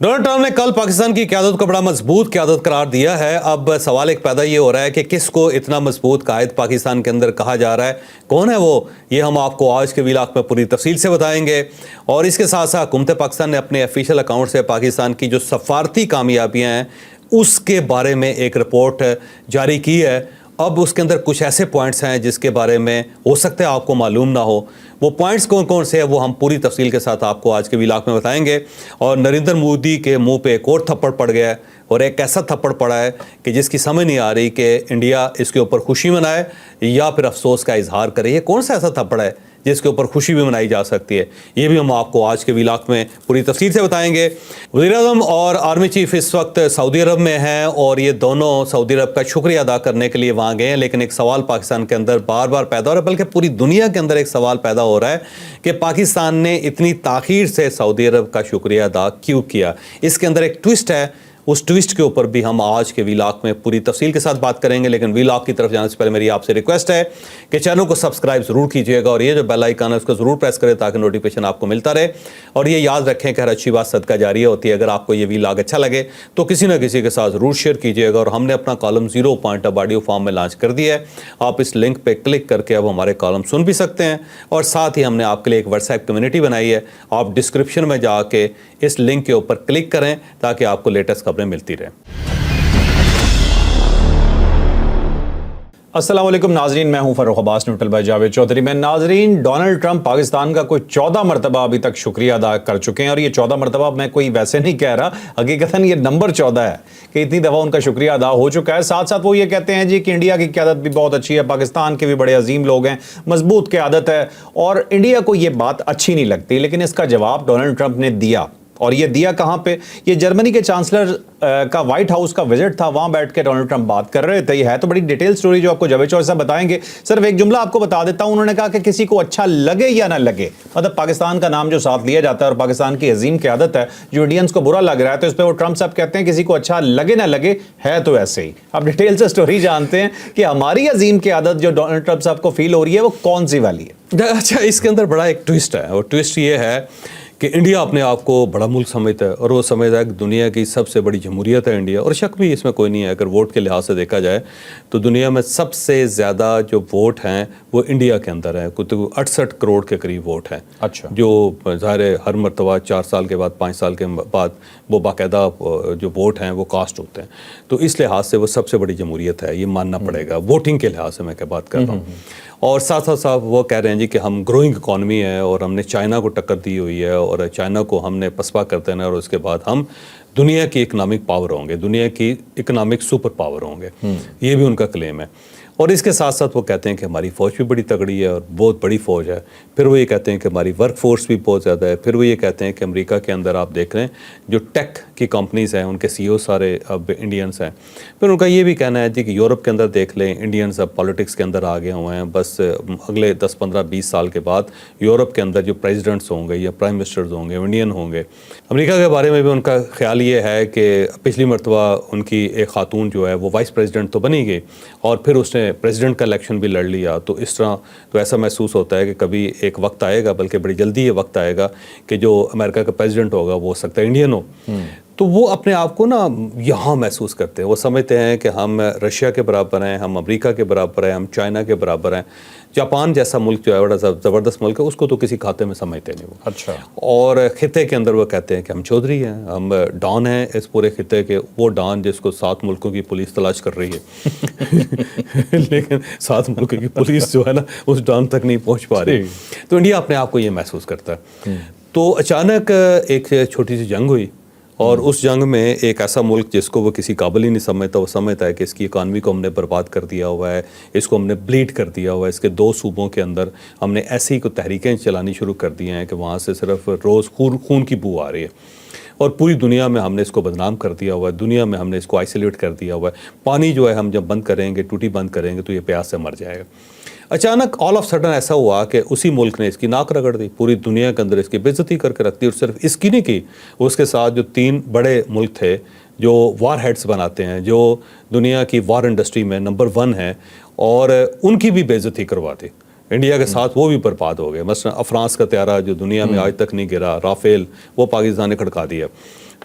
Donald Trump ने कल पाकिस्तान की क़यादत को बड़ा मजबूत क़यादत करार दिया है। अब सवाल एक पैदा ये हो रहा है कि किसको इतना मजबूत कायद पाकिस्तान के अंदर कहा जा रहा है, कौन है वो, ये हम आपको आज के व्लॉग में पूरी तफसील से बताएंगे। और इसके साथ साथ हुकूमत पाकिस्तान ने अपने ऑफिशियल अकाउंट से पाकिस्तान की जो सफारती कामयाबियाँ हैं उसके बारे में एक रिपोर्ट जारी की है। अब उसके अंदर कुछ ऐसे पॉइंट्स हैं जिसके बारे में हो सकता है आपको मालूम ना हो। वो पॉइंट्स कौन कौन से हैं वो हम पूरी तफसील के साथ आपको आज के व्लॉग में बताएंगे। और नरेंद्र मोदी के मुंह पे एक और थप्पड़ पड़ गया है, और एक ऐसा थप्पड़ पड़ा है कि जिसकी समझ नहीं आ रही कि इंडिया इसके ऊपर खुशी मनाए या फिर अफसोस का इजहार करे। ये कौन सा ऐसा थप्पड़ है जिसके ऊपर खुशी भी मनाई जा सकती है, ये भी हम आपको आज के व्लॉग में पूरी तफसील से बताएंगे। वज़ीर-ए-आज़म और आर्मी चीफ इस वक्त सऊदी अरब में हैं और ये दोनों सऊदी अरब का शुक्रिया अदा करने के लिए वहाँ गए हैं। लेकिन एक सवाल पाकिस्तान के अंदर बार बार पैदा हो रहा है, बल्कि पूरी दुनिया के अंदर एक सवाल पैदा हो रहा है कि पाकिस्तान ने इतनी ताख़ीर से सऊदी अरब का शुक्रिया अदा क्यों किया। इसके अंदर एक ट्विस्ट है, उस ट्विस्ट के ऊपर भी हम आज के व्लॉग में पूरी तफसील के साथ बात करेंगे। लेकिन व्लॉग की तरफ जाने से पहले मेरी आपसे रिक्वेस्ट है कि चैनल को सब्सक्राइब ज़रूर कीजिएगा और ये जो बेल आइकन है उसको ज़रूर प्रेस करें ताकि नोटिफिकेशन आपको मिलता रहे। और ये याद रखें कि हर अच्छी बात सदका जारिया होती है। अगर आपको ये व्लॉग अच्छा लगे तो किसी न किसी के साथ ज़रूर शेयर कीजिएगा। और हमने अपना कॉलम 0 पॉइंट अब ऑडियो फॉर्म में लॉन्च कर दिया है। आप इस लिंक पर क्लिक करके अब हमारे कॉलम सुन भी सकते हैं। और साथ ही हमने आपके लिए एक व्हाट्सएप कम्युनिटी बनाई है, आप डिस्क्रिप्शन में जाके इस लिंक के ऊपर क्लिक करें ताकि आपको लेटेस्ट खबरें मिलती रहें। अस्सलाम वालेकुम नाजरीन, मैं हूं फर्रुख अब्बास न्यूट्रल बाय जावेद चौधरी में। नाजरीन, डोनाल्ड ट्रंप पाकिस्तान का कोई 14 मरतबा अभी तक शुक्रिया अदा कर चुके हैं। और ये 14 मरतबा मैं कोई वैसे नहीं कह रहा, हकीकतन ये नंबर 14 है कि इतनी दफ़ा उनका शुक्रिया अदा हो चुका है। साथ साथ वो ये कहते हैं जी कि इंडिया की क़यादत भी बहुत अच्छी है, पाकिस्तान के भी बड़े अजीम लोग हैं, मजबूत क़यादत है और इंडिया को ये बात अच्छी नहीं लगती। लेकिन इसका जवाब डोनाल्ड ट्रंप ने दिया, और ये दिया कहाँ पे? ये जर्मनी के चांसलर का व्हाइट हाउस का विजिट था, वहाँ बैठ के डोनाल्ड ट्रंप बात कर रहे थे। ये है तो बड़ी डिटेल स्टोरी जो आपको जावेद चौधरी साहब बताएंगे। सिर्फ एक जुमला आपको बता देता हूँ, उन्होंने कहा कि किसी को अच्छा लगे या ना लगे, मतलब पाकिस्तान का नाम जो साथ लिया जाता है और पाकिस्तान की अजीम क़यादत है, जो इंडियंस को बुरा लग रहा है तो इस पर वो ट्रंप साहब कहते हैं किसी को अच्छा लगे ना लगे, है तो ऐसे ही। अब डिटेल से स्टोरी जानते हैं कि हमारी अजीम क़यादत जो डोनाल्ड ट्रंप साहब को फील हो रही है वो कौन सी वाली है। अच्छा, इसके अंदर बड़ा एक ट्विस्ट है, और ट्विस्ट ये है कि इंडिया अपने आप को बड़ा मुल्क समझता है और वो समझता है कि दुनिया की सबसे बड़ी जमहूरियत है इंडिया। और शक भी इसमें कोई नहीं है, अगर वोट के लिहाज से देखा जाए तो दुनिया में सबसे ज़्यादा जो वोट हैं वो इंडिया के अंदर है। कुछ 68 करोड़ के करीब वोट हैं। अच्छा, जो ज़ाहिर है हर मरतबा 4 साल के बाद 5 साल के बाद वो बाकायदा जो वोट हैं वो कास्ट होते हैं। तो इस लिहाज से वो सबसे बड़ी जमहूरियत है, ये मानना पड़ेगा। वोटिंग के लिहाज से मैं क्या बात कर रहा हूँ। और साथ साथ वो कह रहे हैं जी कि हम ग्रोइंग इकॉनमी है और हमने चाइना को टक्कर दी हुई है और चाइना को हमने पसपा कर देना है और उसके बाद हम दुनिया की इकनॉमिक पावर होंगे, दुनिया की इकनॉमिक सुपर पावर होंगे। ये भी उनका क्लेम है। और इसके साथ साथ वो कहते हैं कि हमारी फ़ौज भी बड़ी तगड़ी है और बहुत बड़ी फ़ौज है। फिर वो ये कहते हैं कि हमारी वर्क फोर्स भी बहुत ज़्यादा है। फिर वो ये कहते हैं कि अमेरिका के अंदर आप देख रहे हैं जो टेक की कंपनीज़ हैं उनके CEO सारे अब इंडियंस हैं। फिर उनका ये भी कहना है जी कि यूरोप के अंदर देख लें, इंडियंस अब पॉलिटिक्स के अंदर आ गए हुए हैं। बस अगले 10, 15, 20 साल के बाद यूरोप के अंदर जो प्रेसिडेंट्स होंगे या प्राइम मिनिस्टर्स होंगे इंडियन होंगे। अमेरिका के बारे में भी उनका ख्याल ये है कि पिछली मरतबा उनकी एक खातून जो है वो वाइस प्रेसिडेंट तो बनी गई और फिर उसने प्रेसिडेंट का इलेक्शन भी लड़ लिया। तो इस तरह तो ऐसा महसूस होता है कि कभी एक वक्त आएगा, बल्कि बड़ी जल्दी ये वक्त आएगा कि जो अमेरिका का प्रेसिडेंट होगा वो हो सकता है इंडियन हो। तो वो अपने आप को ना यहाँ महसूस करते हैं, वो समझते हैं कि हम रशिया के बराबर हैं, हम अमेरिका के बराबर हैं, हम चाइना के बराबर हैं। जापान जैसा मुल्क जो है बड़ा ज़बरदस्त मुल्क है, उसको तो किसी खाते में समझते नहीं वो। अच्छा, और खिते के अंदर वो कहते हैं कि हम चौधरी हैं, हम डॉन हैं इस पूरे खिते के। वो डॉन जिसको 7 मुल्कों की पुलिस तलाश कर रही है लेकिन 7 मुल्कों की पुलिस जो है ना उस डॉन तक नहीं पहुँच पा रही। तो इंडिया अपने आप को ये महसूस करता है। तो अचानक एक छोटी सी जंग हुई और उस जंग में एक ऐसा मुल्क जिसको वो किसी काबिल ही नहीं समझता, वो समझता है कि इसकी इकानमी को हमने बर्बाद कर दिया हुआ है, इसको हमने ब्लीड कर दिया हुआ है। इसके 2 सूबों के अंदर हमने ऐसी को तहरीकें चलानी शुरू कर दी हैं कि वहाँ से सिर्फ रोज़ खून की बू आ रही है और पूरी दुनिया में हमने इसको बदनाम कर दिया हुआ है, दुनिया में हमने इसको आइसोलेट कर दिया हुआ है। पानी जो है हम जब बंद करेंगे, टूटी बंद करेंगे तो ये प्यास से मर जाएगा। अचानक ऑल ऑफ सडन ऐसा हुआ कि उसी मुल्क ने इसकी नाक रगड़ दी, पूरी दुनिया के अंदर इसकी बेइज्जती करके रख दी। और सिर्फ इसकी नहीं की, उसके साथ जो 3 बड़े मुल्क थे जो वार हेड्स बनाते हैं, जो दुनिया की वार इंडस्ट्री में नंबर 1 है, और उनकी भी बेइज्जती करवा दी। इंडिया के साथ वो भी बर्बाद हो गए। मसलन फ्रांस का त्यारा जो दुनिया में आज तक नहीं गिरा, राफेल, वो पाकिस्तान ने खड़का दिया।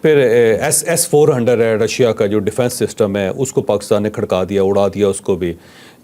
फिर S-400 है रशिया का जो डिफेंस सिस्टम है, उसको पाकिस्तान ने खड़का दिया, उड़ा दिया उसको भी।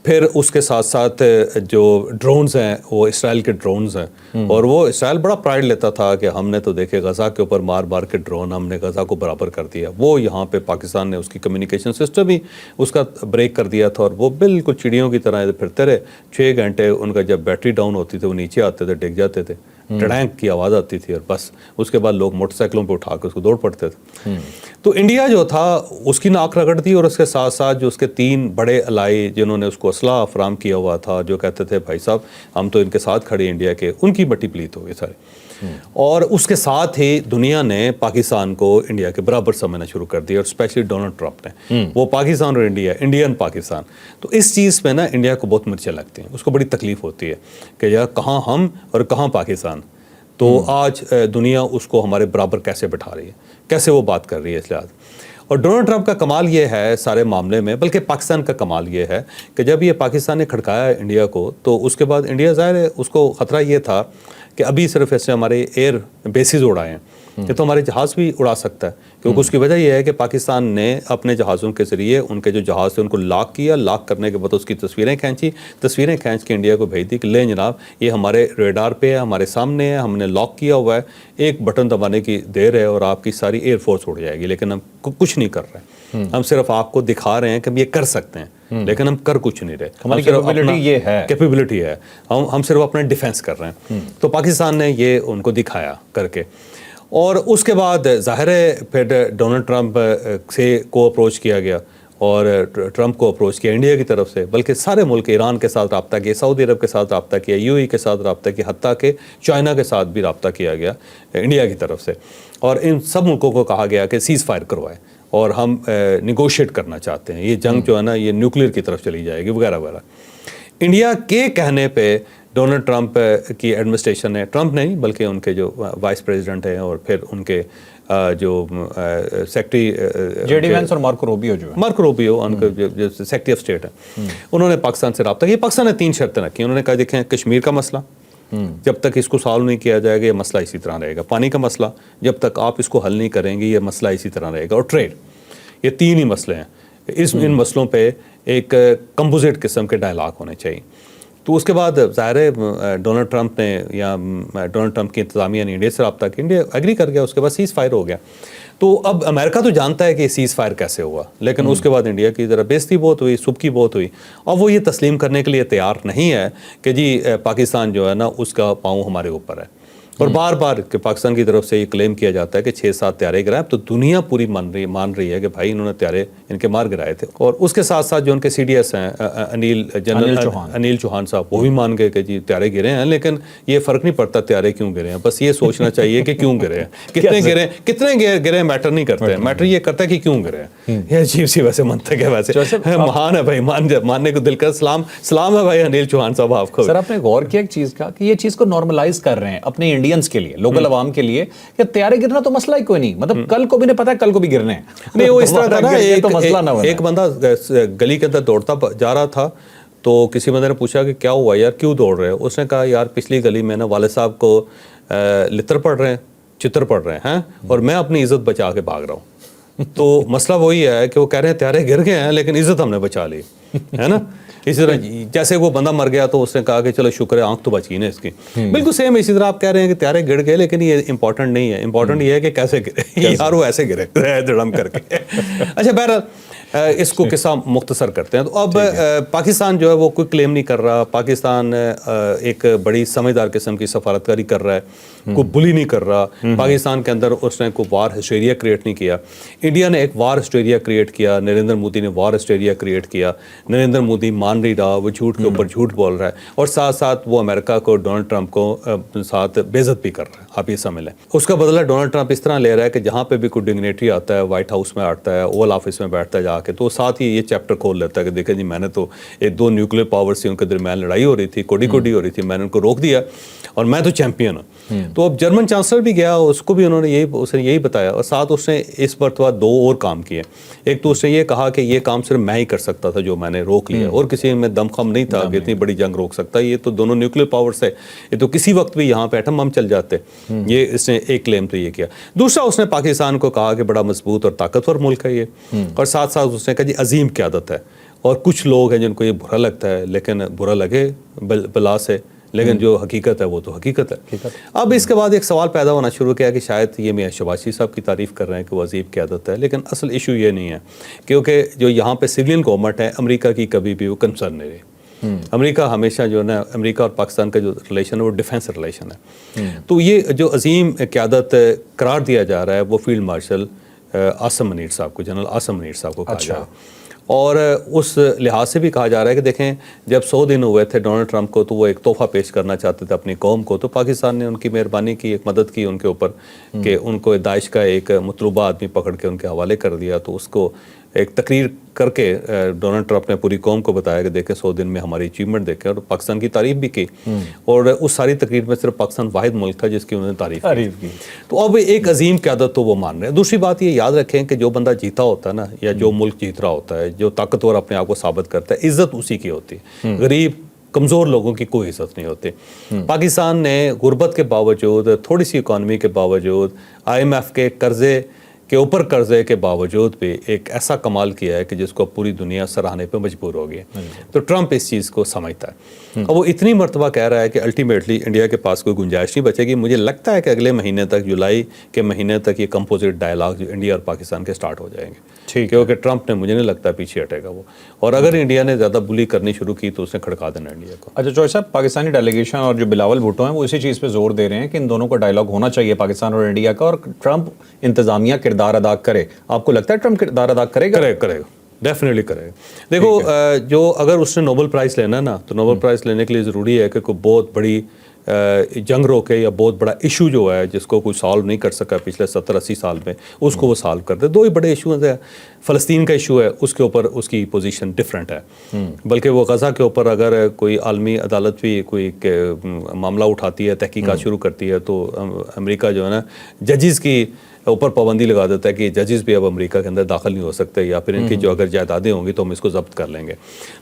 फिर उसके साथ साथ जो ड्रोन्स हैं वो इसराइल के ड्रोन्स हैं, और वो इसराइल बड़ा प्राइड लेता था कि हमने तो देखे गज़ा के ऊपर मार मार के ड्रोन, हमने गज़ा को बराबर कर दिया। वो यहाँ पे पाकिस्तान ने उसकी कम्युनिकेशन सिस्टम ही उसका ब्रेक कर दिया था, और वो बिल्कुल चिड़ियों की तरह फिरते रहे 6 घंटे। उनका जब बैटरी डाउन होती थी वो नीचे आते थे, डिग जाते थे, टड़ैंक की आवाज़ आती थी, और बस उसके बाद लोग मोटरसाइकिलों पे उठा के उसको दौड़ पड़ते थे। तो इंडिया जो था उसकी नाक रगड़ दी, और उसके साथ साथ जो उसके 3 बड़े अलाई जिन्होंने उसको असला फराम किया हुआ था, जो कहते थे भाई साहब हम तो इनके साथ खड़े इंडिया के, उनकी मट्टी पलीत हो गई सारे। और उसके साथ ही दुनिया ने पाकिस्तान को इंडिया के बराबर समझना शुरू कर दिया, और स्पेशली डोनाल्ड ट्रंप ने। वो पाकिस्तान और इंडिया, इंडियन पाकिस्तान, तो इस चीज़ पे ना इंडिया को बहुत मिर्चें लगती हैं, उसको बड़ी तकलीफ होती है कि यार कहाँ हम और कहाँ पाकिस्तान। तो आज दुनिया उसको हमारे बराबर कैसे बिठा रही है, कैसे वो बात कर रही है इस लिहाज। और डोनाल्ड ट्रंप का कमाल ये है सारे मामले में, बल्कि पाकिस्तान का कमाल ये है कि जब ये पाकिस्तान ने खड़काया इंडिया को, तो उसके बाद इंडिया ज़ाहिर है उसको ख़तरा ये था कि अभी सिर्फ ऐसे हमारे एयर बेसिस उड़ाए हैं कि तो हमारे जहाज़ भी उड़ा सकता है, क्योंकि उसकी वजह यह है कि पाकिस्तान ने अपने जहाज़ों के ज़रिए उनके जो जहाज़ थे उनको लॉक किया, लॉक करने के बाद उसकी तस्वीरें खींची, तस्वीरें खींच के इंडिया को भेज दी कि ले जनाब ये हमारे रेडार पे है, हमारे सामने है, हमने लॉक किया हुआ है, एक बटन दबाने की देर है और आपकी सारी एयरफोर्स उड़ जाएगी। लेकिन हम कुछ नहीं कर रहे, हम सिर्फ आपको दिखा रहे हैं कि हम ये कर सकते हैं, लेकिन हम कर कुछ नहीं रहे। हमारी कैपेबिलिटी ये है, कैपेबिलिटी है, हम सिर्फ अपना डिफेंस कर रहे हैं। तो पाकिस्तान ने ये उनको दिखाया करके, और उसके बाद ज़ाहिर है फिर डोनाल्ड ट्रंप से को अप्रोच किया गया, और ट्रंप को अप्रोच किया इंडिया की तरफ से, बल्कि सारे मुल्क, ईरान के साथ रब्ता किया, सऊदी अरब के साथ रब्ता किया, यूएई के साथ रब्ता किया, हत्ता कि चाइना के साथ भी रब्ता किया गया इंडिया की तरफ से। और इन सब मुल्कों को कहा गया कि सीज़ फायर करवाए, और हम निगोशिएट करना चाहते हैं, ये जंग जो है ना ये न्यूक्लियर की तरफ चली जाएगी वगैरह वगैरह। इंडिया के कहने पे डोनाल्ड ट्रंप की एडमिनिस्ट्रेशन ने, ट्रंप नहीं बल्कि उनके जो वाइस प्रेसिडेंट हैं और फिर उनके जो सेक्रेटरी जेडी वेंस और मार्को रूबियो जो है, मार्को रूबियो उनके जो सेक्रेटरी ऑफ स्टेट है, उन्होंने पाकिस्तान से रब्ता किया। पाकिस्तान ने 3 शर्तें रखी। उन्होंने कहा देखें कश्मीर का मसला जब तक इसको सॉल्व नहीं किया जाएगा ये मसला इसी तरह रहेगा, पानी का मसला जब तक आप इसको हल नहीं करेंगे ये मसला इसी तरह रहेगा, और ट्रेड, ये 3 ही मसले हैं। इन मसलों पे एक कंपोजिट किस्म के डायलॉग होने चाहिए। तो उसके बाद ज़ाहिर है डोनाल्ड ट्रंप ने या डोनाल्ड ट्रंप की इंतज़ामिया ने इंडिया से रब्ता किया, इंडिया एग्री कर गया, उसके बाद सीज़ फायर हो गया। तो अब अमेरिका तो जानता है कि सीज़ फायर कैसे हुआ, लेकिन उसके बाद इंडिया की ज़रा बेइज्जती बहुत हुई, सुबकी बहुत हुई, और वो ये तस्लीम करने के लिए तैयार नहीं है कि जी पाकिस्तान जो है ना उसका पाँव हमारे ऊपर है। और बार बार कि पाकिस्तान की तरफ से ये क्लेम किया जाता है कि 6-7 त्यारे गिराए, तो दुनिया पूरी मान रही है कि भाई इन्होंने त्यारे इनके मार गिराए थे। और उसके साथ साथ जो उनके CDS हैं अनिल चौहान साहब, वो भी मान गए कि जी त्यारे गिरे हैं, लेकिन ये फ़र्क नहीं पड़ता त्यारे क्यों गिरे हैं, बस ये सोचना चाहिए कि क्यों गिरे हैं, कितने गिरे मैटर नहीं करते हैं, मैटर ये करता है कि क्यों गिरे हैं। ये अजीब सी वैसे मंतक है, वैसे महान है भाई, मानने को दिल का सलाम है भाई अनिल चौहान साहब आपको। सर आपने गौर किया एक चीज़ का कि ये चीज़ को नॉर्मलाइज कर रहे हैं अपने के लिए, लोकल अवाम के लिए, कि त्यारे गिरना तो मसला ही कोई नहीं, मतलब कल को भी नहीं पता है कल को भी गिरने हैं। नहीं वो इस तरह था ना, एक बंदा गली के अंदर दौड़ता जा रहा था, तो किसी बंदे ने पूछा कि क्या हुआ यार, क्यों दौड़ रहे हो? उसने कहा यार पिछली गली में ना वाले साहब को लित्र पड़ रहे हैं, चित्र पड़ रहे हैं, और मैं अपनी इज्जत बचा के भाग रहा हूँ। तो मसला वही है कि वो कह रहे हैं त्यारे गिर गए हैं लेकिन इज्जत हमने बचा ली है ना। इसी तरह जैसे वो बंदा मर गया तो उसने कहा कि चलो शुक्र है आंख तो बची ना इसकी। बिल्कुल सेम इसी तरह आप कह रहे हैं कि त्यारे गिर गए, लेकिन ये इंपॉर्टेंट नहीं है, इंपॉर्टेंट ये है कि कैसे गिरे यार, वो ऐसे गिरे धड़म करके। अच्छा बहरहाल इसको किस्सा मुख्तसर करते हैं। तो अब पाकिस्तान जो है वो कोई क्लेम नहीं कर रहा, पाकिस्तान एक बड़ी समझदार किस्म की सफारतकारी कर रहा है, कोई बुली नहीं कर रहा। पाकिस्तान के अंदर उसने कोई वार हिस्टेरिया क्रिएट नहीं किया। इंडिया ने एक वार हिस्टेरिया क्रिएट किया, नरेंद्र मोदी ने वार हिस्टेरिया क्रिएट किया। नरेंद्र मोदी मान नहीं रहा, वो झूठ के ऊपर झूठ बोल रहा है, और साथ साथ वो अमेरिका को, डोनाल्ड ट्रंप को साथ बेइज्जत भी कर रहा है। आप ये समझ लें, उसका बदला डोनाल्ड ट्रंप इस तरह ले रहा है कि जहाँ पे भी कोई डिग्नेटरी आता है, व्हाइट हाउस में आता है, ओवल ऑफिस में बैठता है जाके, तो साथ ही ये चैप्टर खोल लेता है कि देखें जी मैंने तो 2 न्यूक्लियर पावर्स थी, उनके दरमियान लड़ाई हो रही थी, कोडी हो रही थी, मैंने उनको रोक दिया اور میں تو چیمپئن ہوں. تو اب جرمن چانسلر بھی گیا, اس کو بھی اسے یہی بتایا, اور ساتھ اس نے اس مرتبہ 2 اور کام کیے. ایک تو اس نے یہ کہا کہ یہ کام صرف میں ہی کر سکتا تھا جو میں نے روک لیا, اور کسی میں دم خم نہیں تھا کہ اتنی بڑی جنگ روک سکتا. یہ تو دونوں نیوکلیر پاورز ہے, یہ تو کسی وقت بھی یہاں پہ ایٹم بم چل جاتے. یہ اس نے ایک کلیم تو یہ کیا. دوسرا اس نے پاکستان کو کہا کہ بڑا مضبوط اور طاقتور ملک ہے یہ, اور ساتھ ساتھ اس نے کہا جی عظیم قیادت ہے. اور کچھ لوگ ہیں جن کو یہ برا لگتا ہے, لیکن برا لگے بلا سے, لیکن جو حقیقت ہے وہ تو حقیقت ہے. اب اس کے بعد ایک سوال پیدا ہونا شروع کیا کہ شاید یہ میاں شہباز شریف صاحب کی تعریف کر رہے ہیں کہ وہ عظیم قیادت ہے, لیکن اصل ایشو یہ نہیں ہے, کیونکہ جو یہاں پہ سویلین گورنمنٹ ہے امریکہ کی کبھی بھی وہ کنسرن نہیں رہی. امریکہ ہمیشہ جو ہے نا, امریکہ اور پاکستان کا جو ریلیشن ہے وہ ڈیفینس ریلیشن ہے. تو یہ جو عظیم قیادت قرار دیا جا رہا ہے وہ فیلڈ مارشل عاصم منیر صاحب کو, جنرل عاصم منیر صاحب کو کہا جا رہا ہے. اور اس لحاظ سے بھی کہا جا رہا ہے کہ دیکھیں جب 100 دن ہوئے تھے ڈونلڈ ٹرمپ کو, تو وہ ایک تحفہ پیش کرنا چاہتے تھے اپنی قوم کو, تو پاکستان نے ان کی مہربانی کی, ایک مدد کی ان کے اوپر کہ ان کو داعش کا ایک مطلوبہ آدمی پکڑ کے ان کے حوالے کر دیا. تو اس کو ایک تقریر کر کے ڈونلڈ ٹرمپ نے پوری قوم کو بتایا کہ دیکھیں 100 دن میں ہماری اچیومنٹ دیکھیں, اور پاکستان کی تعریف بھی کی. اور اس ساری تقریر میں صرف پاکستان واحد ملک تھا جس کی انہوں نے تعریف کی. تو اب ایک عظیم قیادت تو وہ مان رہے ہیں. دوسری بات یہ یاد رکھیں کہ جو بندہ جیتا ہوتا ہے نا, یا جو ملک جیت رہا ہوتا ہے, جو طاقتور اپنے آپ کو ثابت کرتا ہے, عزت اسی کی ہوتی ہے. غریب کمزور لوگوں کی کوئی عزت نہیں ہوتی. پاکستان نے غربت کے باوجود, تھوڑی سی اکانومی کے باوجود, IMF کے قرضے کے اوپر قرضے کے باوجود بھی ایک ایسا کمال کیا ہے کہ جس کو پوری دنیا سراہنے پہ مجبور ہو گئی. تو ٹرمپ اس چیز کو سمجھتا ہے, اور وہ اتنی مرتبہ کہہ رہا ہے کہ الٹیمیٹلی انڈیا کے پاس کوئی گنجائش نہیں بچے گی. مجھے لگتا ہے کہ اگلے مہینے تک, جولائی کے مہینے تک, یہ کمپوزٹ ڈائلاگ جو انڈیا اور پاکستان کے سٹارٹ ہو جائیں گے, کیونکہ ٹرمپ نے, مجھے نہیں لگتا پیچھے ہٹے گا وہ, اور اگر انڈیا نے زیادہ بلی کرنی شروع کی تو اس نے کھڑکا دینا انڈیا کو. اچھا چوہے صاحب, پاکستانی ڈیلیگیشن اور جو بلاول بھٹو ہیں وہ اسی چیز پہ زور دے رہے ہیں کہ ان دونوں کا ڈائلاگ ہونا چاہیے پاکستان اور انڈیا کا, اور ٹرمپ انتظامیہ کردار ادا کرے. آپ کو لگتا ہے ٹرمپ کردار ادا کرے گا؟ کرے گا, ڈیفینیٹلی کرے گا. دیکھو جو اگر اس نے نوبل پرائز لینا ہے نا, تو نوبل پرائز لینے کے لیے ضروری ہے کہ کوئی بہت بڑی جنگ روکے, یا بہت بڑا ایشو جو ہے جس کو کوئی سالو نہیں کر سکا پچھلے 70-80 سال میں, اس کو وہ سالو کر دے. 2 ہی بڑے ایشوز ہیں. فلسطین کا ایشو ہے, اس کے اوپر اس کی پوزیشن ڈفرینٹ ہے, بلکہ وہ غزہ کے اوپر اگر کوئی عالمی عدالت بھی کوئی معاملہ اٹھاتی ہے, تحقیقات شروع کرتی ہے, تو امریکہ جو ہے نا ججز کی اوپر پابندی لگا دیتا ہے کہ ججز بھی اب امریکہ کے اندر داخل نہیں ہو سکتے, یا پھر ان کی جو اگر جائیدادیں ہوں گی تو ہم اس کو ضبط کر لیں گے.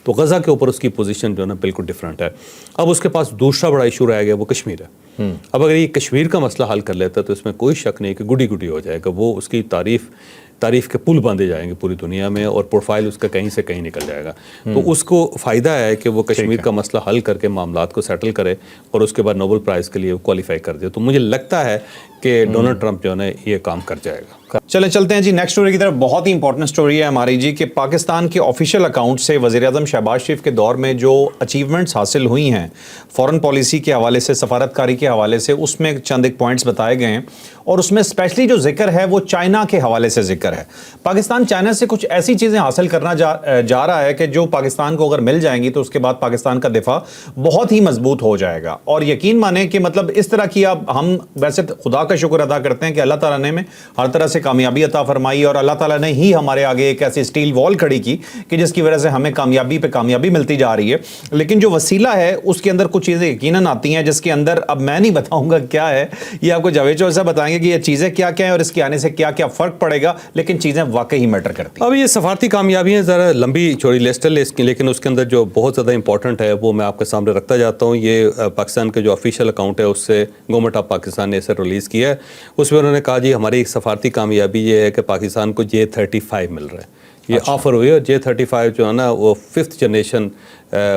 تو غزہ کے اوپر اس کی پوزیشن جو ہے نا بالکل ڈفرینٹ ہے. اب اس کے پاس دوسرا بڑا ایشو رہ گیا, وہ کشمیر ہے. اب اگر یہ کشمیر کا مسئلہ حل کر لیتا ہے تو اس میں کوئی شک نہیں کہ گڈی گڈی ہو جائے گا. وہ اس کی تعریف کے پل باندھے جائیں گے پوری دنیا میں, اور پروفائل اس کا کہیں سے کہیں نکل جائے گا. تو اس کو فائدہ ہے کہ وہ کشمیر کا مسئلہ حل کر کے معاملات کو سیٹل کرے, اور اس کے بعد نوبل پرائز کے لیے کوالیفائی کر دے. تو مجھے لگتا ہے کہ ڈونلڈ ٹرمپ جو ہے یہ کام کر جائے گا. چلتے ہیں جی نیکسٹ سٹوری کی طرف. بہت ہی امپورٹنٹ سٹوری ہے ہماری جی, کہ پاکستان کے آفیشیل اکاؤنٹ سے وزیر اعظم شہباز شریف کے دور میں جو اچیومنٹس حاصل ہوئی ہیں فورن پالیسی کے حوالے سے, سفارتکاری کے حوالے سے, اس میں چند ایک پوائنٹس بتائے گئے ہیں, اور اس میں اسپیشلی جو ذکر ہے وہ چائنا کے حوالے سے ذکر ہے. پاکستان چائنا سے کچھ ایسی چیزیں حاصل کرنا جا رہا ہے کہ جو پاکستان کو اگر مل جائیں گی تو اس کے بعد پاکستان کا دفاع بہت ہی مضبوط ہو جائے گا. اور یقین مانیں کہ مطلب اس طرح کی, اب ہم ویسے خدا کا شکر ادا کرتے ہیں کہ اللہ تعالیٰ نے ہمیں ہر طرح سے کامیابی عطا فرمائی, اور اللہ تعالیٰ نے ہی ہمارے آگے ایک ایسی اسٹیل وال کھڑی کی کہ جس کی وجہ سے ہمیں کامیابی پہ کامیابی ملتی جا رہی ہے. لیکن جو وسیلہ ہے اس کے اندر کچھ چیزیں یقیناً آتی ہیں جس کے اندر اب میں نہیں بتاؤں گا کیا ہے, یہ آپ کو جاوید چوہے صاحب بتائیں گے کہ یہ چیزیں کیا کیا ہیں اور اس کے آنے سے کیا کیا فرق پڑے گا, لیکن چیزیں واقعی میٹر کرتی ہیں. اب یہ سفارتی کامیابیاں ذرا لمبی چوڑی لسٹ ہے, لیکن اس کے اندر جو بہت زیادہ امپورٹنٹ ہے وہ میں آپ کے سامنے رکھتا جاتا ہوں. یہ پاکستان کے جو آفیشیل اکاؤنٹ ہے اس سے گورنمنٹ آف پاکستان نے اسے ریلیز کیا ہے. اس میں انہوں نے کہا جی ہماری ایک سفارتی کامیابی یہ ہے کہ پاکستان کو J-35 مل رہا ہے. یہ آفر ہوئی ہے. J-35 جو ہے نا وہ 5th جنریشن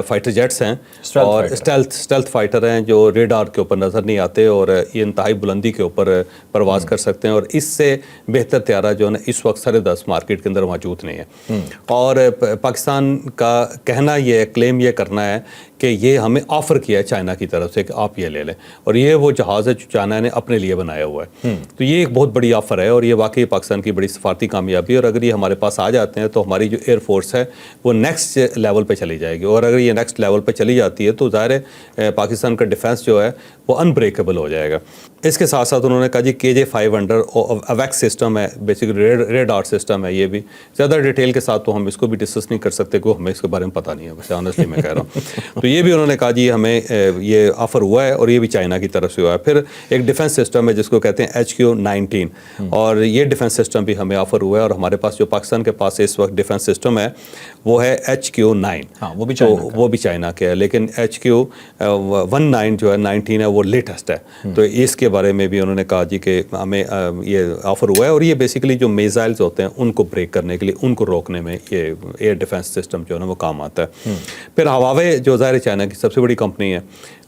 فائٹر جیٹس ہیں, اور اسٹیلتھ فائٹر ہیں جو ریڈار کے اوپر نظر نہیں آتے, اور یہ انتہائی بلندی کے اوپر پرواز کر سکتے ہیں, اور اس سے بہتر طیارہ جو ہے نا اس وقت سر-10 مارکیٹ کے اندر موجود نہیں ہے. اور پاکستان کا کہنا یہ ہے, کلیم یہ کرنا ہے کہ یہ ہمیں آفر کیا ہے چائنا کی طرف سے کہ آپ یہ لے لیں, اور یہ وہ جہاز ہے جو چائنا نے اپنے لیے بنایا ہوا ہے. تو یہ ایک بہت بڑی آفر ہے, اور یہ واقعی پاکستان کی بڑی سفارتی کامیابی ہے. اور اگر یہ ہمارے پاس آ جاتے ہیں تو ہماری جو ایئر فورس ہے وہ نیکسٹ لیول پہ چلی جائے گی. اور और अगर ये नेक्स्ट लेवल पे चली जाती है तो ज़ाहिर है पाकिस्तान का डिफेंस जो है वो अनब्रेकेबल हो जाएगा। इसके साथ साथ उन्होंने कहा जी KJ-500 अवैक्स सिस्टम है, बेसिकली रेडार सिस्टम है, ये भी ज़्यादा डिटेल के साथ तो हम इसको भी डिस्कस नहीं कर सकते क्योंकि हमें इसके बारे में पता नहीं है, वैसे ऑनेस्टली मैं कह रहा हूँ। तो ये भी उन्होंने कहा जी हमें ये ऑफ़र हुआ है और ये भी चाइना की तरफ से हुआ है। फिर एक डिफेंस सिस्टम है जिसको कहते हैं HQ-19 और ये डिफेंस सिस्टम भी हमें ऑफ़र हुआ है और हमारे पास जो पाकिस्तान के पास इस वक्त डिफेंस सिस्टम है वो है HQ-9। हाँ, वो भी चाइना का है, लेकिन HQ-19 जो है 19 है वो लेटेस्ट है। तो इसके बारे में भी उन्होंने कहा जी कि हमें ये ऑफ़र हुआ है और ये बेसिकली जो मिसाइल्स होते हैं उनको ब्रेक करने के लिए, उनको रोकने में ये एयर डिफेंस सिस्टम जो है ना वो काम आता है। फिर हवावे जो ज़ाहिर चाइना की सबसे बड़ी कंपनी है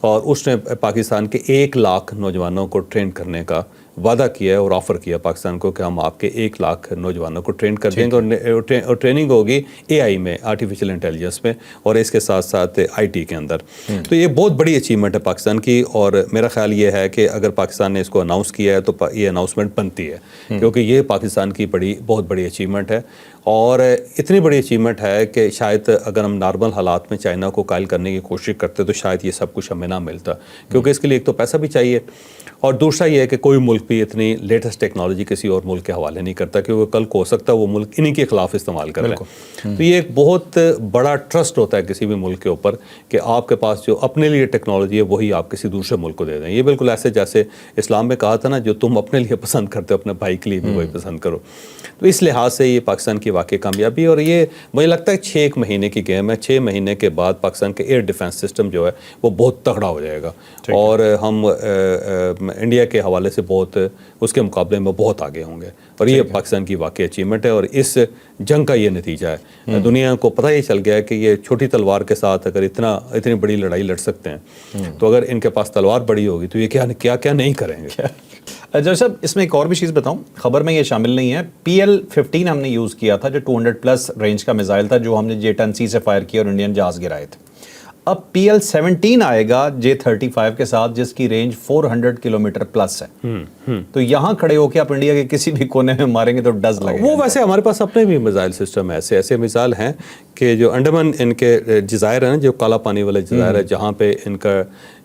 और उसने पाकिस्तान के 1 लाख नौजवानों को ट्रेन करने का वादा किया है और ऑफ़र किया पाकिस्तान को कि हम आपके 1 लाख नौजवानों को ट्रेन कर देंगे और ट्रेनिंग होगी AI में, आर्टिफिशियल इंटेलिजेंस में और इसके साथ साथ IT के अंदर। तो ये बहुत बड़ी अचीवमेंट है पाकिस्तान की और मेरा ख्याल ये है कि अगर पाकिस्तान ने इसको अनाउंस किया है तो ये अनाउंसमेंट बनती है क्योंकि ये पाकिस्तान की बहुत बड़ी अचीवमेंट है और इतनी बड़ी अचीवमेंट है कि शायद अगर हम नॉर्मल हालात में चाइना को कायल करने की कोशिश करते तो शायद ये सब कुछ हमें ना मिलता क्योंकि इसके लिए एक तो पैसा भी चाहिए और दूसरा ये है कि कोई मुल्क भी इतनी लेटेस्ट टेक्नोलॉजी किसी और मुल्क के हवाले नहीं करता क्योंकि कल को हो सकता है वो मुल्क इन्हीं के खिलाफ इस्तेमाल कर लें। तो ये एक बहुत बड़ा ट्रस्ट होता है किसी भी मुल्क के ऊपर कि आपके पास जो अपने लिए टेक्नोलॉजी है वही आप किसी दूसरे मुल्क को दे दें। ये बिल्कुल ऐसे जैसे इस्लाम में कहा था ना, जो तुम अपने लिए पसंद करते हो अपने भाई के लिए भी वही पसंद करो। तो इस लिहाज से ये पाकिस्तान की वाकई कामयाबी और ये मुझे लगता है 6 महीने की गेम है। 6 महीने के बाद पाकिस्तान के एयर डिफेंस सिस्टम जो है वो बहुत तगड़ा हो जाएगा और हम इंडिया के हवाले से बहुत उसके मुकाबले में बहुत आगे होंगे और ये पाकिस्तान की वाकई अचीवमेंट है और इस जंग का ये नतीजा है। दुनिया को पता ही चल गया है कि ये छोटी तलवार के साथ अगर इतनी बड़ी लड़ाई लड़ सकते हैं तो अगर इनके पास तलवार बड़ी होगी तो ये क्या नहीं करेंगे। जज साहब, इसमें एक और भी चीज़ बताऊं, खबर में ये शामिल नहीं है। PL-15 हमने यूज़ किया था जो 200+ रेंज का मिसाइल था जो हमने J-10C से फायर किया और इंडियन जहाज गिराए थे। अब PL-17 आएगा J-35 के साथ जिसकी रेंज 400 किलोमीटर प्लस है। तो यहाँ खड़े होकर आप इंडिया के किसी भी कोने में मारेंगे तो डज लगेगा। वो वैसे हमारे पास अपने भी मिसाइल सिस्टम है, ऐसे मिसाइल हैं कि जो अंडमान इनके जज़ायर है ना, जो काला पानी वाले जज़ायर है जहाँ पे इनका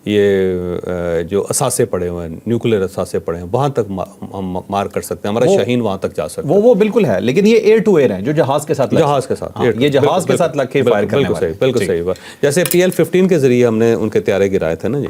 ये जो असासे पड़े हुए हैं, न्यूक्लियर असासे पड़े हैं, वहाँ तक हम मार कर सकते हैं। हमारा शाहीन वहाँ तक जा सकता है। वो बिल्कुल है, लेकिन ये एयर टू एयर है जो जहाज के साथ ये जहाज के साथ लग के फायर करने वाले। बिल्कुल सही बात। जैसे PL-15 के जरिए हमने उनके त्यारे गिराए थे ना जी,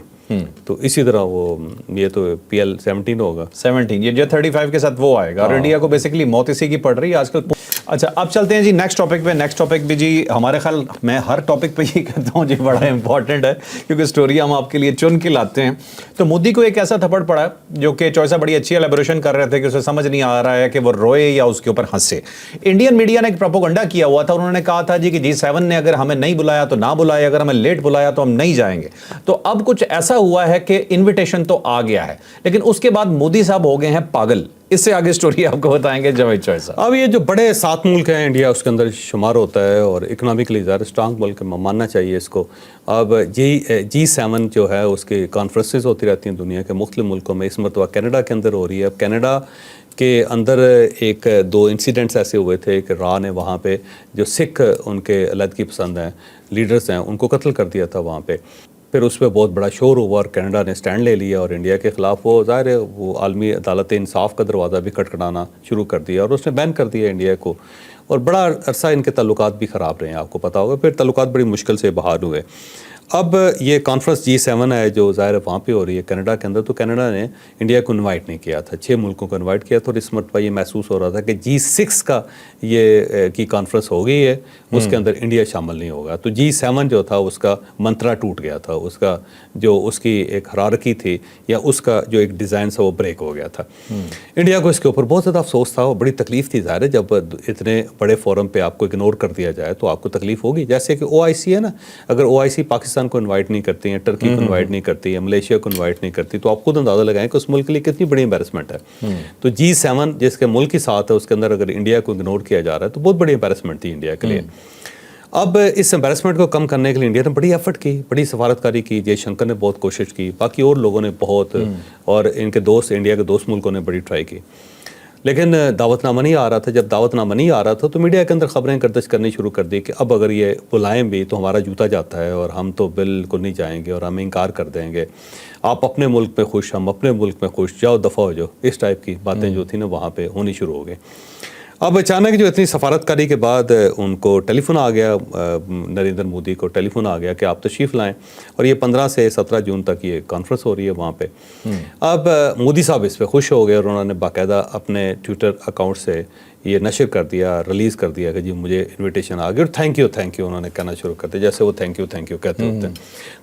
तो इसी तरह वो ये तो PL-17 होगा। 17 ये J-35 के साथ वो आएगा और इंडिया को बेसिकली मौत इसी की पड़ रही है आजकल। अच्छा, अब चलते हैं जी नेक्स्ट टॉपिक पे। नेक्स्ट टॉपिक भी जी हमारे ख्याल, मैं हर टॉपिक पे ये कहता हूँ जी बड़ा इंपॉर्टेंट है क्योंकि स्टोरी हम आपके लिए चुन के लाते हैं। तो मोदी को एक ऐसा थप्पड़ पड़ा जो कि चॉइस बड़ी अच्छी एलेबोरेशन कर रहे थे कि उसे समझ नहीं आ रहा है कि वो रोए या उसके ऊपर हंसे। इंडियन मीडिया ने एक प्रोपोगंडा किया हुआ था, उन्होंने कहा था जी कि G7 ने अगर हमें नहीं बुलाया तो ना बुलाए, अगर हमें लेट बुलाया तो हम नहीं जाएंगे। तो अब कुछ ऐसा हुआ है कि इन्विटेशन तो आ गया है लेकिन उसके बाद मोदी साहब हो गए हैं पागल। इससे आगे स्टोरी आपको बताएंगे जावेद चॉइस। अब ये जो बड़े 7 मुल्क हैं, इंडिया उसके अंदर शुमार होता है और इकोनॉमिकली ज़्यादा स्ट्रांग मुल्क मानना चाहिए इसको। अब G7 जो है उसकी कॉन्फ्रेंसेस होती रहती हैं दुनिया के मुख्तलिफ मुल्कों में। इस मरतबा कनाडा के अंदर हो रही है। अब कनाडा के अंदर 1-2 इंसिडेंट्स ऐसे हुए थे कि राह ने वहाँ पे जो सिख उनके अलहदगी पसंद हैं लीडर्स हैं उनको कत्ल कर दिया था वहाँ पे। फिर उस पर बहुत बड़ा शोर हुआ और कनाडा ने स्टैंड ले लिया और इंडिया के ख़िलाफ़ वो ज़ाहिर है वो आलमी अदालत इंसाफ का दरवाज़ा भी खटखटाना शुरू कर दिया और उसने बैन कर दिया इंडिया को और बड़ा अरसा इनके ताल्लुकात भी ख़राब रहे हैं, आपको पता होगा। फिर ताल्लुकात बड़ी मुश्किल से बहाल हुए। अब ये कॉन्फ्रेंस G7 है जो ज़ाहिर है वहाँ पे हो रही है कनाडा के अंदर, तो कनाडा ने इंडिया को इनवाइट नहीं किया था, 6 मुल्कों को इनवाइट किया था और इस मरतबा ये महसूस हो रहा था कि G6 का ये की कॉन्फ्रेंस हो गई है, उसके अंदर इंडिया शामिल नहीं होगा। तो G7 जो था उसका मंत्रा टूट गया था, उसका जो उसकी एक हरारकी थी या उसका जो एक डिज़ाइन था वो ब्रेक हो गया था। इंडिया को इसके ऊपर बहुत ज़्यादा अफसोस था और बड़ी तकलीफ़ थी। ज़ाहिर है जब इतने बड़े फोरम पे आपको इग्नोर कर दिया जाए तो आपको तकलीफ़ होगी। जैसे कि OIC है ना, अगर OIC पाकिस्तान को इनवाइट नहीं करती है, टर्की को इनवाइट नहीं करती है, मलेशिया को इनवाइट नहीं करती, तो आप खुद अंदाजा लगाएं कि उस मुल्क के लिए कितनी बड़ी एम्बैरेसमेंट है। तो G7 जिसके मुल्क के साथ है उसके अंदर अगर इंडिया को इग्नोर किया जा रहा है तो बहुत बड़ी एम्बैरेसमेंट थी इंडिया के लिए। अब इस एम्बैरेसमेंट को कम करने के लिए इंडिया ने बड़ी एफर्ट की, बड़ी सफारतकारी की, जयशंकर ने बहुत कोशिश की, बाकी और लोगों ने बहुत, और इनके दोस्त इंडिया के दोस्त मुल्कों ने बड़ी ट्राई की। لیکن دعوت نامہ نہیں آ رہا تھا. جب دعوت نامہ نہیں آ رہا تھا تو میڈیا کے اندر خبریں گردش کرنی شروع کر دی کہ اب اگر یہ بلائیں بھی تو ہمارا جوتا جاتا ہے اور ہم تو بالکل نہیں جائیں گے اور ہم انکار کر دیں گے. آپ اپنے ملک میں خوش, ہم اپنے ملک میں خوش, جاؤ دفعہ ہو جاؤ. اس ٹائپ کی باتیں جو تھیں نا وہاں پہ ہونی شروع ہو گئی. اب اچانک جو اتنی سفارتکاری کے بعد ان کو ٹیلی فون آ گیا, نریندر مودی کو ٹیلی فون آ گیا کہ آپ تشریف لائیں, اور یہ 15 سے 17 جون تک یہ کانفرنس ہو رہی ہے وہاں پہ. اب مودی صاحب اس پہ خوش ہو گئے اور انہوں نے باقاعدہ اپنے ٹویٹر اکاؤنٹ سے یہ نشر کر دیا, ریلیز کر دیا کہ جی مجھے انویٹیشن آ گئی, اور تھینک یو انہوں نے کہنا شروع کر دیا, جیسے وہ تھینک یو کہتے ہوتے ہیں.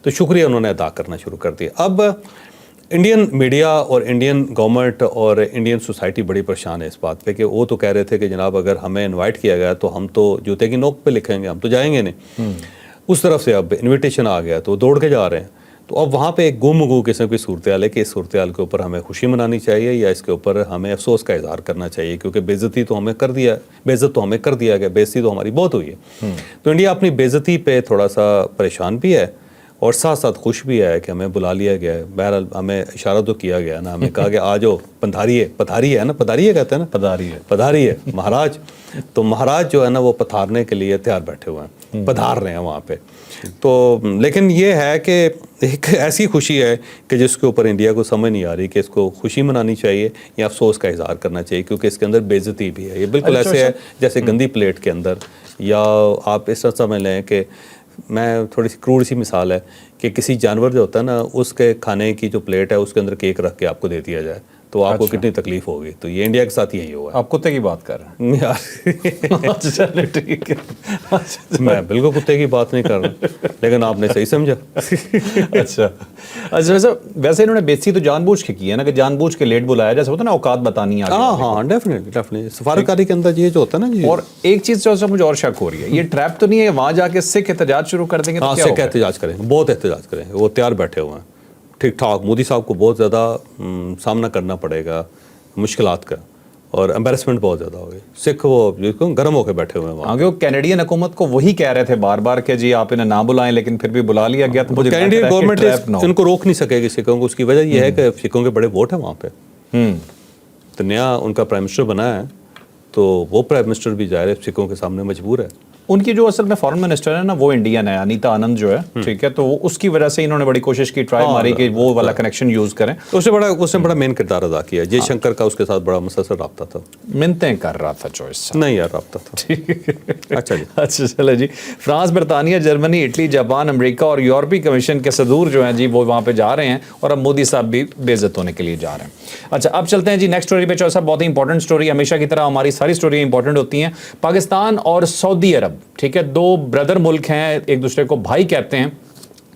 تو شکریہ انہوں نے ادا کرنا شروع کر دیا. اب انڈین میڈیا اور انڈین گورنمنٹ اور انڈین سوسائٹی بڑی پریشان ہے اس بات پہ کہ وہ تو کہہ رہے تھے کہ جناب اگر ہمیں انوائٹ کیا گیا تو ہم تو جوتے کی نوک پہ لکھیں گے, ہم تو جائیں گے نہیں. اس طرف سے اب انویٹیشن آ گیا تو وہ دوڑ کے جا رہے ہیں. تو اب وہاں پہ ایک گم قسم کی صورتحال ہے کہ اس صورتحال کے اوپر ہمیں خوشی منانی چاہیے یا اس کے اوپر ہمیں افسوس کا اظہار کرنا چاہیے, کیونکہ بےعزت تو ہمیں کر دیا گیا, بےعزتی تو ہماری بہت ہوئی ہے. تو انڈیا اپنی بےعزتی پہ تھوڑا سا پریشان بھی ہے اور ساتھ ساتھ خوش بھی ہے کہ ہمیں بلا لیا گیا ہے. بہرحال ہمیں اشارہ تو کیا گیا نا, ہمیں کہا کہ آ جاؤ, پدھاری ہے نا, پدھاری ہے کہتے ہیں نا, پدھاری ہے مہاراج. تو مہاراج جو ہے نا وہ پدھارنے کے لیے تیار بیٹھے ہوئے ہیں, پدھار رہے ہیں وہاں پہ. تو لیکن یہ ہے کہ ایک ایسی خوشی ہے کہ جس کے اوپر انڈیا کو سمجھ نہیں آ رہی کہ اس کو خوشی منانی چاہیے یا افسوس کا اظہار کرنا چاہیے, کیونکہ اس کے اندر بےعزتی بھی ہے. یہ بالکل ایسے ہے جیسے گندی پلیٹ کے اندر, یا آپ اس طرح سمجھ لیں کہ میں تھوڑی سی کروڑ سی مثال ہے کہ کسی جانور جو ہوتا ہے نا اس کے کھانے کی جو پلیٹ ہے اس کے اندر کیک رکھ کے آپ کو دے دیا جائے تو آپ کو کتنی تکلیف ہوگی. تو یہ انڈیا کے ساتھ یہی ہوا ہے. آپ کتے کی بات کر رہے ہیں؟ ٹھیک ہے, میں بالکل کتے کی بات نہیں کر رہا, لیکن آپ نے صحیح سمجھا. اچھا ویسے انہوں نے بےعزتی تو جان بوجھ کے کی ہے نا, کہ جان بوجھ کے لیٹ بلایا, جیسے ہوتا ہے نا اوقات بتانی. ہاں ڈیفینیٹلی سفارتکاری کے اندر یہ جو ہوتا ہے نا جی. اور ایک چیز جو مجھے اور شک ہو رہی ہے, یہ ٹریپ تو نہیں ہے وہاں جا کے سکھ احتجاج شروع کر دیں گے؟ ہاں سکھ احتجاج کریں گے, بہت احتجاج کریں گے, وہ تیار بیٹھے ہوئے ہیں ٹھیک ٹھاک. مودی صاحب کو بہت زیادہ سامنا کرنا پڑے گا مشکلات کا, اور امبیرسمنٹ بہت زیادہ ہوگی. سکھ وہ گرم ہو کے بیٹھے ہوئے ہیں وہاں. وہ کینیڈین حکومت کو وہی کہہ رہے تھے بار بار کہ جی آپ انہیں نہ بلائیں, لیکن پھر بھی بلا لیا گیا. تو کینیڈین گورنمنٹ ان کو روک نہیں سکے گی سکھوں کو. اس کی وجہ یہ ہے کہ سکھوں کے بڑے ووٹ ہیں وہاں پہ. تو نیا ان کا پرائم منسٹر بنا ہے, تو وہ پرائم منسٹر بھی ظاہر ہے سکھوں کے سامنے مجبور ہے. ان کی جو اصل میں فارن منسٹر ہے نا وہ انڈین ہے, انیتا آنند جو ہے, ٹھیک ہے. تو اس کی وجہ سے انہوں نے بڑی کوشش کی, ٹرائی ماری کہ وہ والا کنیکشن یوز کریں. تو اس نے بڑا مین کردار ادا کیا. جے شنکر کا اس کے ساتھ بڑا مسلسل رابطہ تھا. منتیں کر رہا تھا چوائس نہیں یار, رابطہ تھا. اچھا جی, اچھا چلے جی. فرانس, برطانیہ, جرمنی, اٹلی, جاپان, امریکہ اور یورپی کمیشن کے صدور جو ہیں جی وہ وہاں پہ جا رہے ہیں, اور اب مودی صاحب بھی بے عزت ہونے کے لیے جا رہے ہیں. اچھا اب چلتے ہیں جی نیکسٹ اسٹوری پہ. چوائس صاحب بہت ہی امپورٹنٹ اسٹوری, ہمیشہ کی طرح ہماری ساری اسٹوری امپورٹنٹ ہوتی ہیں. پاکستان اور سعودی عرب, ٹھیک ہے, دو بردر ملک ہیں, ایک دوسرے کو بھائی کہتے ہیں.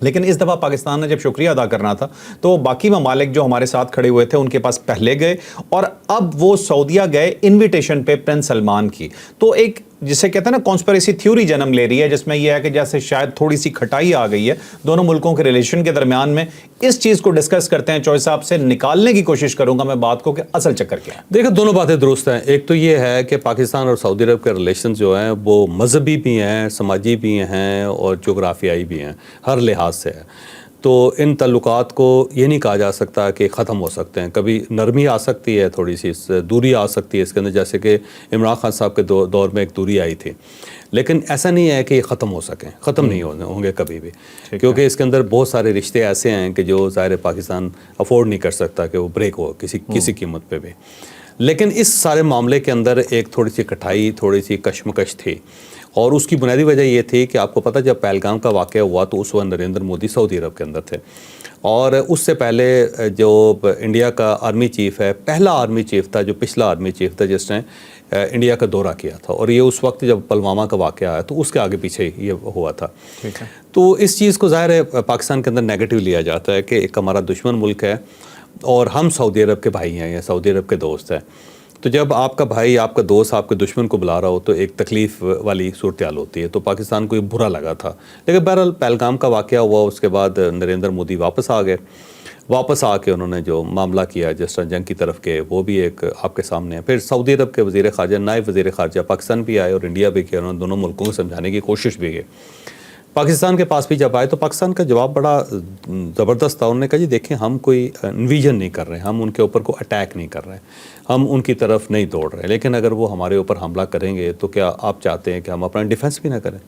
لیکن اس دفعہ پاکستان نے جب شکریہ ادا کرنا تھا تو باقی ممالک جو ہمارے ساتھ کھڑے ہوئے تھے ان کے پاس پہلے گئے, اور اب وہ سعودیہ گئے انویٹیشن پہ پرنس سلمان کی. تو ایک جسے کہتے ہیں نا کانسپریسی تھیوری جنم لے رہی ہے, جس میں یہ ہے کہ جیسے شاید تھوڑی سی کھٹائی آ گئی ہے دونوں ملکوں کے ریلیشن کے درمیان میں. اس چیز کو ڈسکس کرتے ہیں, چوائس صاحب سے نکالنے کی کوشش کروں گا میں بات کو کہ اصل چکر کیا ہے. دیکھیں دونوں باتیں درست ہیں. ایک تو یہ ہے کہ پاکستان اور سعودی عرب کے ریلیشنز جو ہیں وہ مذہبی بھی ہیں, سماجی بھی ہیں, اور جغرافیائی بھی ہیں, ہر لحاظ سے ہے. تو ان تعلقات کو یہ نہیں کہا جا سکتا کہ ختم ہو سکتے ہیں. کبھی نرمی آ سکتی ہے, تھوڑی سی دوری آ سکتی ہے اس کے اندر, جیسے کہ عمران خان صاحب کے دور میں ایک دوری آئی تھی, لیکن ایسا نہیں ہے کہ یہ ختم ہو سکیں, ختم نہیں ہوں گے کبھی بھی, کیونکہ اس کے اندر بہت سارے رشتے ایسے ہیں کہ جو ظاہر پاکستان افورڈ نہیں کر سکتا کہ وہ بریک ہو کسی قیمت پہ بھی. لیکن اس سارے معاملے کے اندر ایک تھوڑی سی کٹھائی, تھوڑی سی کشمکش تھی, اور اس کی بنیادی وجہ یہ تھی کہ آپ کو پتہ جب پہلگام کا واقعہ ہوا تو اس وقت نریندر مودی سعودی عرب کے اندر تھے, اور اس سے پہلے جو انڈیا کا آرمی چیف ہے, پہلا آرمی چیف تھا, جو پچھلا آرمی چیف تھا جس نے انڈیا کا دورہ کیا تھا, اور یہ اس وقت جب پلوامہ کا واقعہ آیا تو اس کے آگے پیچھے یہ ہوا تھا. تو اس چیز کو ظاہر ہے پاکستان کے اندر نیگیٹو لیا جاتا ہے کہ ایک ہمارا دشمن ملک ہے اور ہم سعودی عرب کے بھائی ہیں یا سعودی عرب کے دوست ہیں. تو جب آپ کا بھائی, آپ کا دوست آپ کے دشمن کو بلا رہا ہو تو ایک تکلیف والی صورتحال ہوتی ہے. تو پاکستان کو یہ برا لگا تھا, لیکن بہرحال پہلگام کا واقعہ ہوا, اس کے بعد نریندر مودی واپس آ گئے. واپس آ کے انہوں نے جو معاملہ کیا جس طرح جنگ کی طرف کے, وہ بھی ایک آپ کے سامنے ہے. پھر سعودی عرب کے وزیر خارجہ, نائب وزیر خارجہ پاکستان بھی آئے اور انڈیا بھی کیا, انہوں نے دونوں ملکوں کو سمجھانے کی کوشش بھی کی. پاکستان کے پاس بھی جب آئے تو پاکستان کا جواب بڑا زبردست تھا. انہوں نے کہا جی دیکھیں ہم کوئی انویژن نہیں کر رہے, ہم ان کے اوپر کوئی اٹیک نہیں کر رہے, ہم ان کی طرف نہیں دوڑ رہے, لیکن اگر وہ ہمارے اوپر حملہ کریں گے تو کیا آپ چاہتے ہیں کہ ہم اپنا ڈیفنس بھی نہ کریں؟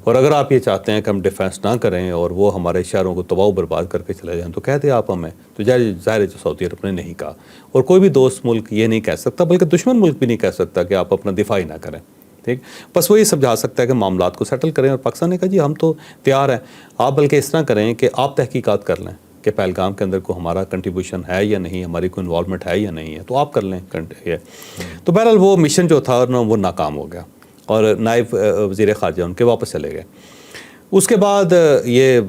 اور اگر آپ یہ چاہتے ہیں کہ ہم ڈیفنس نہ کریں اور وہ ہمارے شہروں کو تباہ و برباد کر کے چلے جائیں تو کہتے آپ ہمیں. تو ظاہر ہے جو سعودی عرب نے نہیں کہا, اور کوئی بھی دوست ملک یہ نہیں کہہ سکتا, بلکہ دشمن ملک بھی نہیں کہہ سکتا کہ آپ اپنا دفاع ہی نہ کریں. ٹھیک, بس وہ یہ سمجھا سکتا ہے کہ معاملات کو سیٹل کریں, اور پاکستان نے کہا جی ہم تو تیار ہیں. آپ بلکہ اس طرح کریں کہ آپ تحقیقات کر لیں کہ پہلگام کے اندر کو ہمارا کنٹریبیوشن ہے یا نہیں, ہماری کوئی انوالومنٹ ہے یا نہیں ہے, تو آپ کر لیں. تو بہرحال وہ مشن جو تھا وہ ناکام ہو گیا اور نائب وزیر خارجہ ان کے واپس چلے گئے. اس کے بعد یہ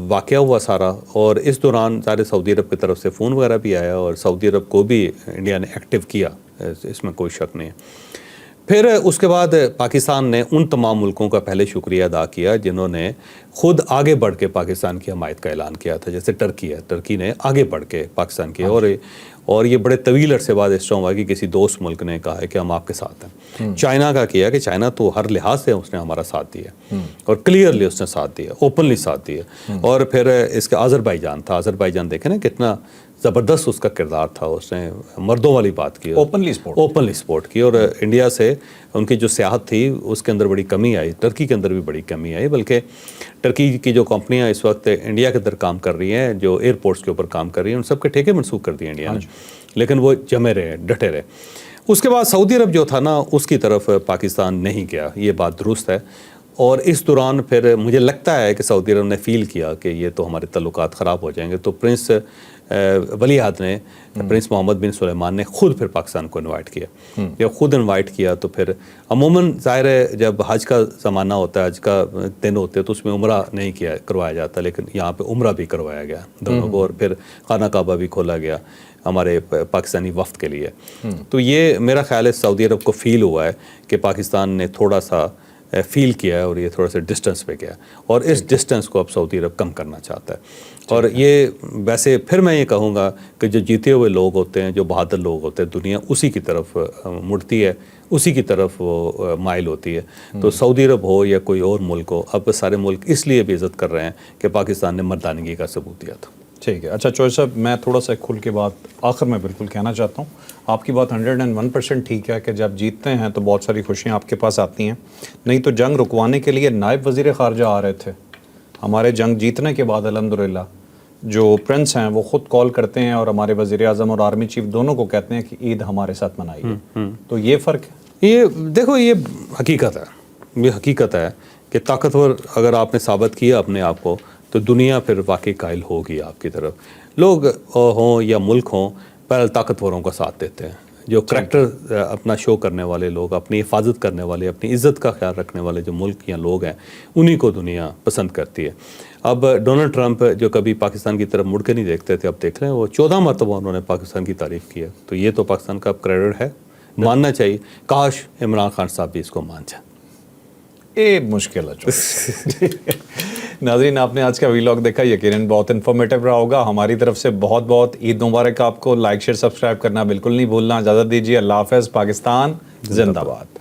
واقعہ ہوا سارا, اور اس دوران سارے سعودی عرب کی طرف سے فون وغیرہ بھی آیا, اور سعودی عرب کو بھی انڈیا نے ایکٹیو کیا, اس میں کوئی شک نہیں ہے. پھر اس کے بعد پاکستان نے ان تمام ملکوں کا پہلے شکریہ ادا کیا جنہوں نے خود آگے بڑھ کے پاکستان کی حمایت کا اعلان کیا تھا. جیسے ٹرکی ہے, ٹرکی نے آگے بڑھ کے پاکستان کی, اور یہ بڑے طویل عرصے بعد اس طرح ہوا کہ کسی دوست ملک نے کہا ہے کہ ہم آپ کے ساتھ ہیں. چائنا کا کیا کہ چائنا تو ہر لحاظ سے اس نے ہمارا ساتھ دیا, اور کلیئرلی اس نے ساتھ دیا, اوپنلی ساتھ دیا. اور پھر اس کا آذربائیجان تھا, آذربائیجان دیکھیں نا کتنا زبردست اس کا کردار تھا, اس نے مردوں والی بات کی, اوپنلی سپورٹ کی, اور انڈیا سے ان کی جو سیاحت تھی اس کے اندر بڑی کمی آئی, ٹرکی کے اندر بھی بڑی کمی آئی. بلکہ ٹرکی کی جو کمپنیاں اس وقت انڈیا کے اندر کام کر رہی ہیں, جو ایئرپورٹس کے اوپر کام کر رہی ہیں, ان سب کے ٹھیکے منسوخ کر دیے انڈیا نے, لیکن وہ جمے رہے, ڈٹے رہے. اس کے بعد سعودی عرب جو تھا نا اس کی طرف پاکستان نہیں گیا, یہ بات درست ہے. اور اس دوران پھر مجھے لگتا ہے کہ سعودی عرب نے فیل کیا کہ یہ تو ہمارے تعلقات خراب ہو جائیں گے, تو پرنس ولی عہد نے, پرنس محمد بن سلیمان نے خود پھر پاکستان کو انوائٹ کیا. جب خود انوائٹ کیا تو پھر عموماً ظاہر ہے جب حج کا زمانہ ہوتا ہے, حج کا دن ہوتے ہیں, تو اس میں عمرہ نہیں کروایا جاتا, لیکن یہاں پہ عمرہ بھی کروایا گیا دونوں کو, اور پھر خانہ کعبہ بھی کھولا گیا ہمارے پاکستانی وفد کے لیے. تو یہ میرا خیال ہے سعودی عرب کو فیل ہوا ہے کہ پاکستان نے تھوڑا سا فیل کیا ہے, اور یہ تھوڑا سا ڈسٹنس پہ گیا, اور اس ڈسٹنس کو اب سعودی عرب کم کرنا چاہتا ہے. اور یہ ویسے پھر میں یہ کہوں گا کہ جو جیتے ہوئے لوگ ہوتے ہیں, جو بہادر لوگ ہوتے ہیں, دنیا اسی کی طرف مڑتی ہے, اسی کی طرف وہ مائل ہوتی ہے. تو سعودی عرب ہو یا کوئی اور ملک ہو, اب سارے ملک اس لیے بھی عزت کر رہے ہیں کہ پاکستان نے مردانگی کا ثبوت دیا تھا. ٹھیک ہے. اچھا چوہے صاحب, میں تھوڑا سا کھل کے بات آخر میں بالکل کہنا چاہتا ہوں. آپ کی بات 101% ٹھیک ہے کہ جب جیتتے ہیں تو بہت ساری خوشیاں آپ کے پاس آتی ہیں, نہیں تو جنگ رکوانے کے لیے نائب وزیر خارجہ آ رہے تھے. ہمارے جنگ جیتنے کے بعد الحمدللہ جو پرنس ہیں وہ خود کال کرتے ہیں اور ہمارے وزیر اعظم اور آرمی چیف دونوں کو کہتے ہیں کہ عید ہمارے ساتھ منائیے. تو یہ فرق ہے. یہ دیکھو, یہ حقیقت ہے, یہ حقیقت ہے کہ طاقتور اگر آپ نے ثابت کیا اپنے آپ کو تو دنیا پھر واقعی قائل ہوگی آپ کی طرف. لوگ ہوں یا ملک ہوں, پہلے طاقتوروں کا ساتھ دیتے ہیں. جو کریکٹر اپنا شو کرنے والے لوگ, اپنی حفاظت کرنے والے, اپنی عزت کا خیال رکھنے والے جو ملک یا لوگ ہیں, انہی کو دنیا پسند کرتی ہے. اب ڈونلڈ ٹرمپ جو کبھی پاکستان کی طرف مڑ کے نہیں دیکھتے تھے, اب دیکھ رہے ہیں وہ 14 مرتبہ انہوں نے پاکستان کی تعریف کی ہے. تو یہ تو پاکستان کا کریڈٹ ہے, ماننا چاہیے. کاش عمران خان صاحب بھی اس کو مان جائیں. یہ مشکل ہے. ناظرین, آپ نے آج کا ویلاگ دیکھا, یقیناً بہت انفارمیٹیو رہا ہوگا. ہماری طرف سے بہت بہت عید مبارک آپ کو. لائک شیئر سبسکرائب کرنا بالکل نہیں بھولنا. اجازت دیجیے, اللہ حافظ. پاکستان زندہ باد.